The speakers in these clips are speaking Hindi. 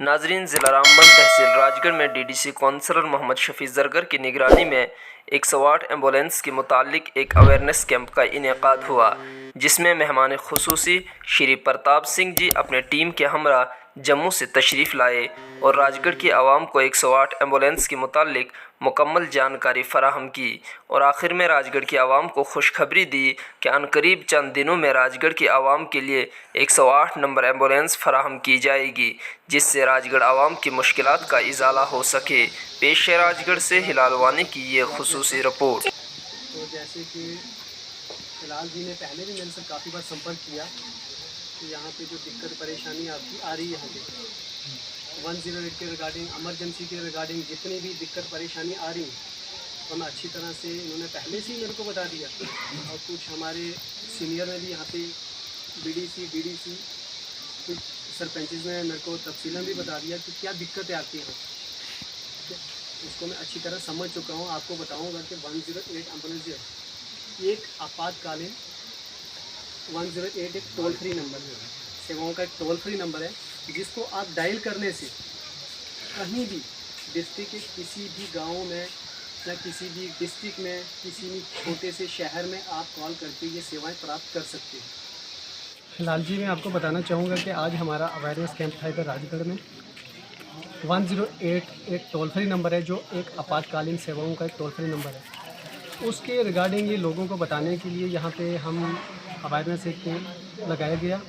नाजरीन, ज़िला रामबन तहसील राजगढ़ में डीडीसी कौंसलर मोहम्मद शफी ज़रगर की निगरानी में 108 एम्बुलेंस के मुतालिक एक अवेयरनेस कैंप का इनेकाद हुआ, जिसमें मेहमान खुसूसी श्री प्रताप सिंह जी अपने टीम के हमरा जम्मू से तशरीफ़ लाए और राजगढ़ की आवाम को 108 एम्बुलेंस के मुतालिक मुकम्मल जानकारी फराहम की और आखिर में राजगढ़ की आवाम को खुशखबरी दी कि अनकरीब चंद दिनों में राजगढ़ की आवाम के लिए 108 नंबर एम्बुलेंस फराहम की जाएगी, जिससे राजगढ़ आवाम की मुश्किलात का इजाला हो सके। पेश है राजगढ़ से हिलाल वानी की ये खुसूसी रिपोर्ट। तो जैसे कि हिलाल जी ने पहले भी मेरे से काफ़ी बार संपर्क किया कि यहाँ पे जो दिक्कत परेशानी आपकी आ रही है, यहाँ पे 108 के रिगार्डिंग, इमरजेंसी के रिगार्डिंग जितनी भी दिक्कत परेशानी आ रही तो मैं अच्छी तरह से इन्होंने पहले से ही मेरे को बता दिया और कुछ हमारे सीनियर ने भी यहाँ पे बीडीसी कुछ सरपंचेस ने मेरे को तफसीलन भी बता दिया कि क्या दिक्कतें आती हैं। उसको मैं अच्छी तरह समझ चुका हूँ। आपको बताऊँगा कि 108 एम्बुलेंस जो है एक आपातकालीन 108 एक टोल फ्री नंबर है, सेवाओं का एक टोल फ्री नंबर है, जिसको आप डायल करने से कहीं भी डिस्ट्रिक्ट के किसी भी गांव में या किसी भी डिस्ट्रिक्ट में किसी भी छोटे से शहर में आप कॉल करके ये सेवाएं प्राप्त कर सकते हैं। फिलहाल जी मैं आपको बताना चाहूँगा कि आज हमारा अवेयरनेस कैंप था इधर राजगढ़ में। 108 एक टोल फ्री नंबर है, जो एक आपातकालीन सेवाओं का एक टोल फ्री नंबर है। उसके रिगार्डिंग ये लोगों को बताने के लिए यहाँ पे हम अवेयरनेस एक कैंप लगाया गया,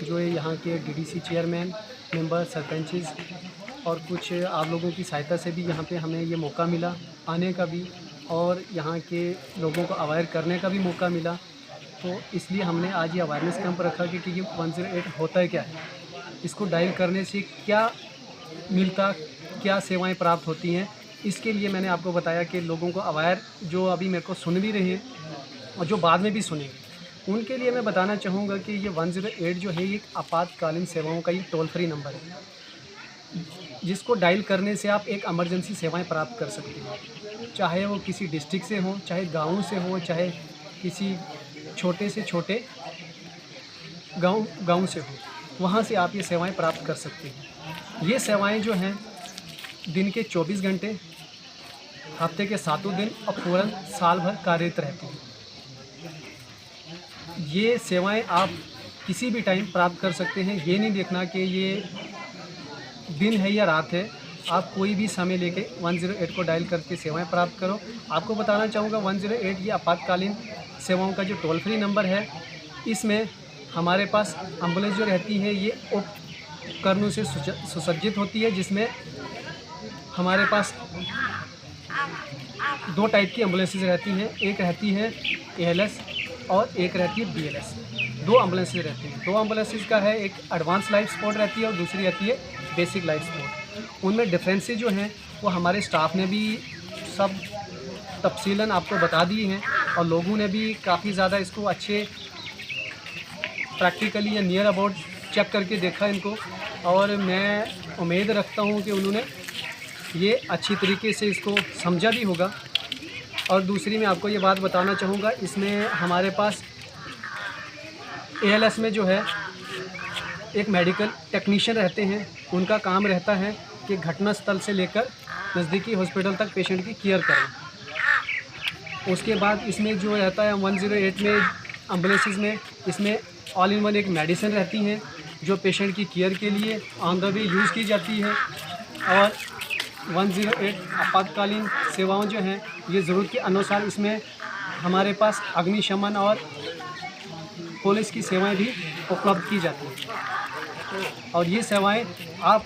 जो यहाँ के डीडीसी चेयरमैन, मेंबर, सरपंचेस और कुछ आप लोगों की सहायता से भी यहाँ पे हमें ये मौका मिला आने का भी और यहाँ के लोगों को अवेयर करने का भी मौका मिला। तो इसलिए हमने आज ये अवेयरनेस कैंप रखा कि ये 108 होता है क्या है, इसको डायल करने से क्या मिलता, क्या सेवाएं प्राप्त होती हैं। इसके लिए मैंने आपको बताया कि लोगों को अवेयर, जो अभी मेरे को सुन भी रहे हैं और जो बाद में भी सुनेंगे, उनके लिए मैं बताना चाहूँगा कि ये 108 जो है, ये एक आपातकालीन सेवाओं का ये टोल फ्री नंबर है, जिसको डायल करने से आप एक इमरजेंसी सेवाएं प्राप्त कर सकते हैं, चाहे वो किसी डिस्ट्रिक्ट से हो, चाहे गाँव से हो, चाहे किसी छोटे से छोटे गाँव से हो, वहाँ से आप ये सेवाएं प्राप्त कर सकते हैं। ये सेवाएं जो हैं दिन के 24 घंटे, हफ्ते के 7 दिन और पूरा साल भर कार्यरत रहती हैं। ये सेवाएं आप किसी भी टाइम प्राप्त कर सकते हैं। ये नहीं देखना कि ये दिन है या रात है, आप कोई भी समय लेके 108 को डायल करके सेवाएं प्राप्त करो। आपको बताना चाहूँगा 108 ये आपातकालीन सेवाओं का जो टोल फ्री नंबर है, इसमें हमारे पास एम्बुलेंस जो रहती है ये उपकरणों से सुसज्जित होती है, जिसमें हमारे पास 2 टाइप की एम्बुलेंसेज रहती हैं। एक रहती है ALS और एक रहती है BLS। 2 एम्बुलेंसेज रहती हैं। 2 एम्बुलेंसेज का है, एक एडवांस लाइफ सपोर्ट रहती है और दूसरी रहती है बेसिक लाइफ सपोर्ट। उनमें डिफरेंसेस जो हैं वो हमारे स्टाफ ने भी सब तफसीलन आपको बता दिए हैं और लोगों ने भी काफ़ी ज़्यादा इसको अच्छे प्रैक्टिकली या नियर अबाउट चेक करके देखा इनको, और मैं उम्मीद रखता हूँ कि उन्होंने ये अच्छी तरीके से इसको समझा भी होगा। और दूसरी मैं आपको ये बात बताना चाहूँगा, इसमें हमारे पास ALS में जो है एक मेडिकल टेक्नीशियन रहते हैं, उनका काम रहता है कि घटनास्थल से लेकर नज़दीकी हॉस्पिटल तक पेशेंट की केयर करें। उसके बाद इसमें जो रहता है 108 में एम्बुलेंसेस में, इसमें ऑल इन वन एक मेडिसिन रहती हैं जो पेशेंट की केयर के लिए ऑन द वे यूज़ की जाती है। और 108 आपातकालीन सेवाओं जो हैं ये ज़रूरत के अनुसार इसमें हमारे पास अग्निशमन और पुलिस की सेवाएं भी उपलब्ध की जाती हैं, और ये सेवाएं आप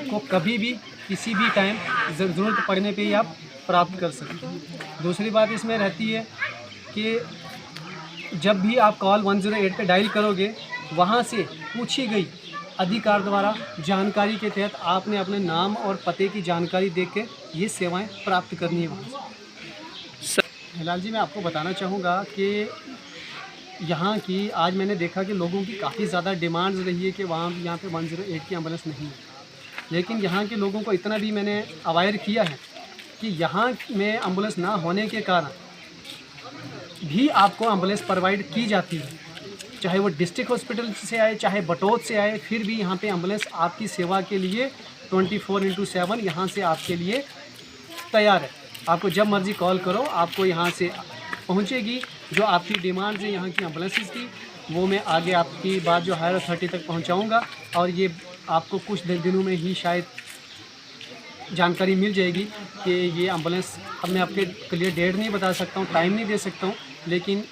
को कभी भी किसी भी टाइम ज़रूरत पड़ने पे ही आप प्राप्त कर सकते हैं। दूसरी बात इसमें रहती है कि जब भी आप कॉल 108 पे डायल करोगे, वहाँ से पूछी गई अधिकार द्वारा जानकारी के तहत आपने अपने नाम और पते की जानकारी देख के ये सेवाएं प्राप्त करनी है वहाँ से। हिलाल जी मैं आपको बताना चाहूँगा कि यहाँ की आज मैंने देखा कि लोगों की काफ़ी ज़्यादा डिमांड्स रही है कि यहाँ पे 108 की एम्बुलेंस नहीं है, लेकिन यहाँ के लोगों को इतना भी मैंने अवेयर किया है कि यहाँ में एम्बुलेंस ना होने के कारण भी आपको एम्बुलेंस प्रोवाइड की जाती है। चाहे वो डिस्ट्रिक्ट हॉस्पिटल से आए, चाहे बटौत से आए, फिर भी यहाँ पे एम्बुलेंस आपकी सेवा के लिए 24/7 यहाँ से आपके लिए तैयार है। आपको जब मर्ज़ी कॉल करो, आपको यहाँ से पहुँचेगी। जो आपकी डिमांड है यहाँ की एम्बुलेंसेस की, वो मैं आगे आपकी बात जो हायर अथॉरिटी तक पहुँचाऊँगा, और ये आपको कुछ दिनों में ही शायद जानकारी मिल जाएगी कि ये एम्बुलेंस। अब मैं आपके क्लियर डेट नहीं बता सकता हूँ, टाइम नहीं दे सकता हूँ, लेकिन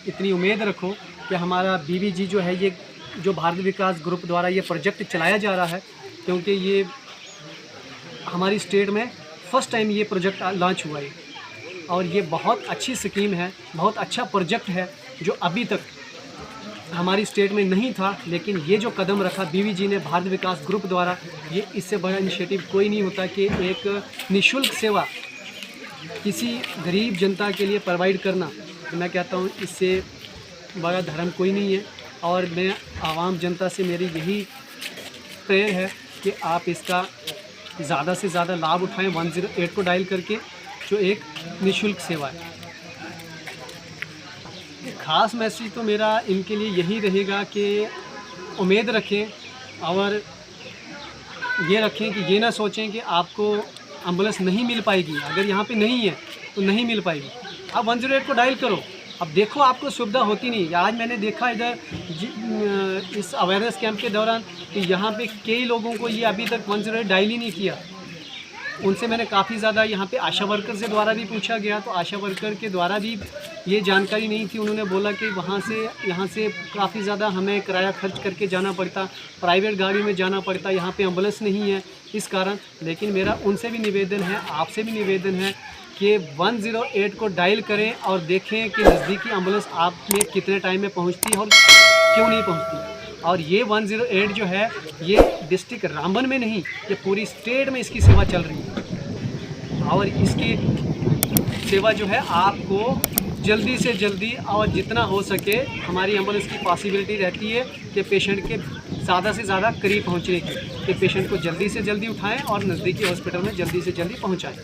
इतनी उम्मीद रखो कि हमारा BVG जो है, ये जो भारत विकास ग्रुप द्वारा ये प्रोजेक्ट चलाया जा रहा है, क्योंकि ये हमारी स्टेट में फ़र्स्ट टाइम ये प्रोजेक्ट लॉन्च हुआ है, और ये बहुत अच्छी स्कीम है, बहुत अच्छा प्रोजेक्ट है जो अभी तक हमारी स्टेट में नहीं था। लेकिन ये जो कदम रखा BVG ने, भारत विकास ग्रुप द्वारा, ये इससे बड़ा इनिशिएटिव कोई नहीं होता कि एक निःशुल्क सेवा किसी गरीब जनता के लिए प्रोवाइड करना। तो मैं कहता हूँ इससे बड़ा धर्म कोई नहीं है, और मैं आवाम जनता से मेरी यही प्रेयर है कि आप इसका ज़्यादा से ज़्यादा लाभ उठाएं 108 को डायल करके, जो एक निःशुल्क सेवा है। ख़ास मैसेज तो मेरा इनके लिए यही रहेगा कि उम्मीद रखें, और ये रखें कि ये ना सोचें कि आपको एम्बुलेंस नहीं मिल पाएगी। अगर यहाँ पे नहीं है तो नहीं मिल पाएगी, आप 108 को डायल करो। अब देखो आपको सुविधा होती नहीं। आज मैंने देखा इधर इस अवेयरनेस कैंप के दौरान कि यहाँ पे कई लोगों को ये अभी तक 108 डायल ही नहीं किया। उनसे मैंने काफ़ी ज़्यादा यहाँ पे आशा वर्कर से द्वारा भी पूछा गया, तो आशा वर्कर के द्वारा भी ये जानकारी नहीं थी। उन्होंने बोला कि वहाँ से यहाँ से काफ़ी ज़्यादा हमें किराया खर्च करके जाना पड़ता, प्राइवेट गाड़ी में जाना पड़ता, यहाँ पे एम्बुलेंस नहीं है इस कारण। लेकिन मेरा उनसे भी निवेदन है, आपसे भी निवेदन है कि 108 को डायल करें और देखें कि नज़दीकी एम्बुलेंस आप में कितने टाइम में पहुँचती है और क्यों नहीं पहुँचती। और ये 108 जो है, ये डिस्ट्रिक्ट रामबन में नहीं, ये पूरी स्टेट में इसकी सेवा चल रही है। और इसकी सेवा जो है आपको जल्दी से जल्दी और जितना हो सके, हमारी एम्बुलेंस की पॉसिबिलिटी रहती है कि पेशेंट के ज़्यादा से ज़्यादा करीब पहुंचने की, कि पेशेंट को जल्दी से जल्दी उठाएं और नज़दीकी हॉस्पिटल में जल्दी से जल्दी पहुंचाएं।